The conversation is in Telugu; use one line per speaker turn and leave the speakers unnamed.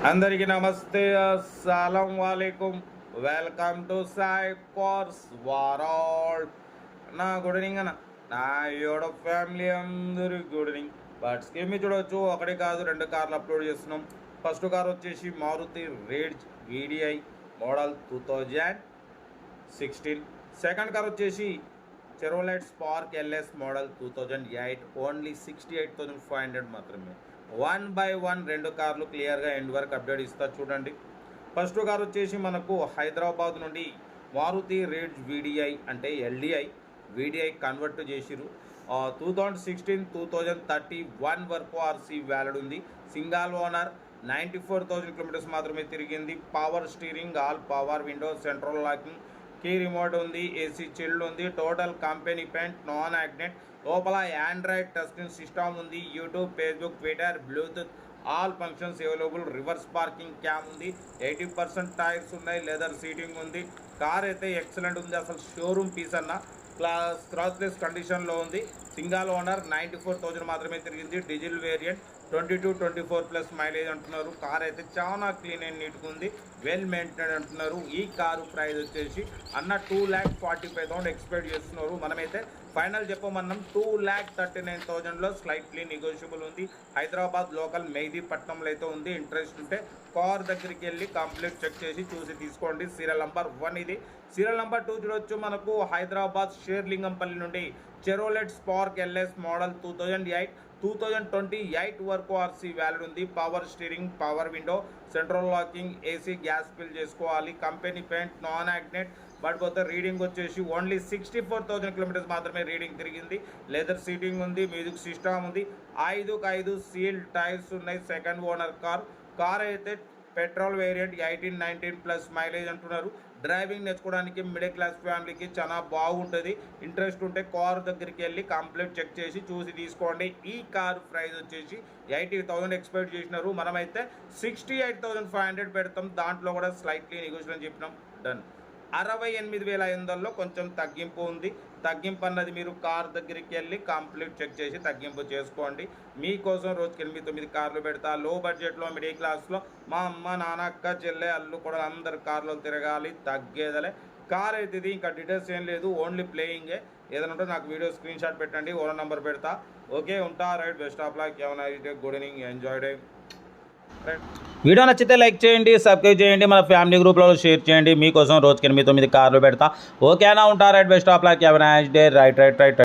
అందరికీ నమస్తే, అస్సలం వాలేకుమ్. Welcome to Sai cars world. నా గుడ్ ఈవినింగ్ అన్న, నా యోడ ఫ్యామిలీ అందరూ గుడ్ ఈవినింగ్. బట్ స్కీమ్ చూడవచ్చు, ఒకటి కాదు రెండు కార్లు అప్లోడ్ చేస్తున్నాం. ఫస్ట్ కార్ వచ్చేసి Maruti Ritz VDI model 2016. Second car వచ్చేసి Chevrolet Spark LS model 2008. Only 68,500 మాత్రమే. 1/1 రెండు కార్లు క్లియర్గా ఎండ్ వరకు అప్డేట్ ఇస్తా చూడండి. ఫస్ట్ కార్ వచ్చేసి మనకు హైదరాబాద్ నుండి మారుతి రేడ్జ్ వీడిఐ అంటే ఎల్డిఐ వీడిఐ కన్వర్ట్ చేసిరు. 2016-2031 వరకు ఆర్సీ వ్యాలిడ్ ఉంది. సింగల్ ఓనర్, 94,000 కిలోమీటర్స్ మాత్రమే తిరిగింది. Power steering, all power window, central locking, key remote ఉంది, ఏసీ చిల్డ్ ఉంది. Total company paint, non accident. లోపల ఆండ్రాయిడ్ టచ్ స్క్రీన్ సిస్టమ్ ఉంది. YouTube, Facebook, Twitter, Bluetooth all functions available. Reverse parking cam ఉంది. 80% టైర్స్ ఉన్నాయి. లెదర్ సీటింగ్ ఉంది. కార్ అయితే ఎక్సలెంట్ ఉంది, అసలు షోరూమ్ పీస్ అన్న. క్రాస్లెస్ కండిషన్లో ఉంది. సింగల్ ఓనర్, 94,000 మాత్రమే తిరిగింది. డీజిల్ వేరియంట్, 22-24+ మైలేజ్ అంటున్నారు. కార్ అయితే చాలా క్లీన్ అండ్ నీట్గా ఉంది, వెల్ మెయింటైన్ అంటున్నారు. ఈ కారు ప్రైస్ వచ్చేసి అన్న 2,45,000 ఎక్స్పెక్ట్ చేస్తున్నారు. మనమైతే ఫైనల్ చెప్పమన్నాం 2,39,000లో స్లైట్లీ నెగోషియబుల్ ఉంది. హైదరాబాద్ లోకల్ మెహదీపట్నంలో అయితే ఉంది. ఇంట్రెస్ట్ ఉంటే కార్ దగ్గరికి వెళ్ళి కంప్లీట్ చెక్ చేసి చూసి తీసుకోండి. సీరియల్ నెంబర్ 1 ఇది. సీరియల్ నెంబర్ 2 చూడొచ్చు. మనకు హైదరాబాద్ షేర్లింగంపల్లి నుండి చెరోలెట్ స్పార్క్ ఎల్ఎస్ మోడల్ 2028 వరకు ఆర్సీ వ్యాలిడ్ ఉంది. Power steering, power window, central locking, AC, gas fill చేసుకోవాలి. Company paint, non accident. But పోతే రీడింగ్ వచ్చేసి ఓన్లీ 64,000 కిలోమీటర్స్ మాత్రమే రీడింగ్ తిరిగింది. లెదర్ సీటింగ్ ఉంది, మ్యూజిక్ సిస్టమ్ ఉంది. 5/5 సీల్ టైర్స్ ఉన్నాయి. సెకండ్ ఓనర్ కార్ అయితే పెట్రోల్ వేరియంట్, 18-19+ మైలేజ్ అంటున్నారు. డ్రైవింగ్ నేర్చుకోవడానికి మిడిల్ క్లాస్ ఫ్యామిలీకి చాలా బాగుంటుంది. ఇంట్రెస్ట్ ఉంటే కార్ దగ్గరికి వెళ్ళి కంప్లీట్ చెక్ చేసి చూసి తీసుకోండి. ఈ కారు ప్రైస్ వచ్చేసి 80,000 ఎక్స్పెక్ట్ చేసినారు. మనమైతే 68,500 పెడతాం. దాంట్లో కూడా స్లైట్లీ నెగోషియేషన్ చెప్పినాం. డన్. 68,500లో కొంచెం తగ్గింపు ఉంది. తగ్గింపు అన్నది మీరు కార్ దగ్గరికి వెళ్ళి కంప్లీట్ చెక్ చేసి తగ్గింపు చేసుకోండి. మీకోసం రోజుకి 8-9 కార్లు పెడతా. లో బడ్జెట్లో, మిడిల్ క్లాస్లో మా అమ్మ, నాన్న, అక్క, చెల్లె, అల్లు కూడా అందరు కార్లో తిరగాలి, తగ్గేదలే. కార్ అయితే ఇది, ఇంకా డీటెయిల్స్ ఏం లేదు, ఓన్లీ ప్లేయింగే. ఏదైనా ఉంటే నాకు వీడియో స్క్రీన్ షాట్ పెట్టండి, ఓనర్ నెంబర్ పెడతా. ఓకే, ఉంటా. Right, best of luck. ఏమైనా good evening, enjoy day. Video నచ్చితే లైక్ చేయండి, సబ్స్క్రైబ్ చేయండి, మన ఫ్యామిలీ గ్రూప్లో షేర్ చేయండి. మీకోసం రోజుకి 8-9 కార్లు పెడతా. ఓకేనా, ఉంటా. Right, best of luck. Have a nice day. Right.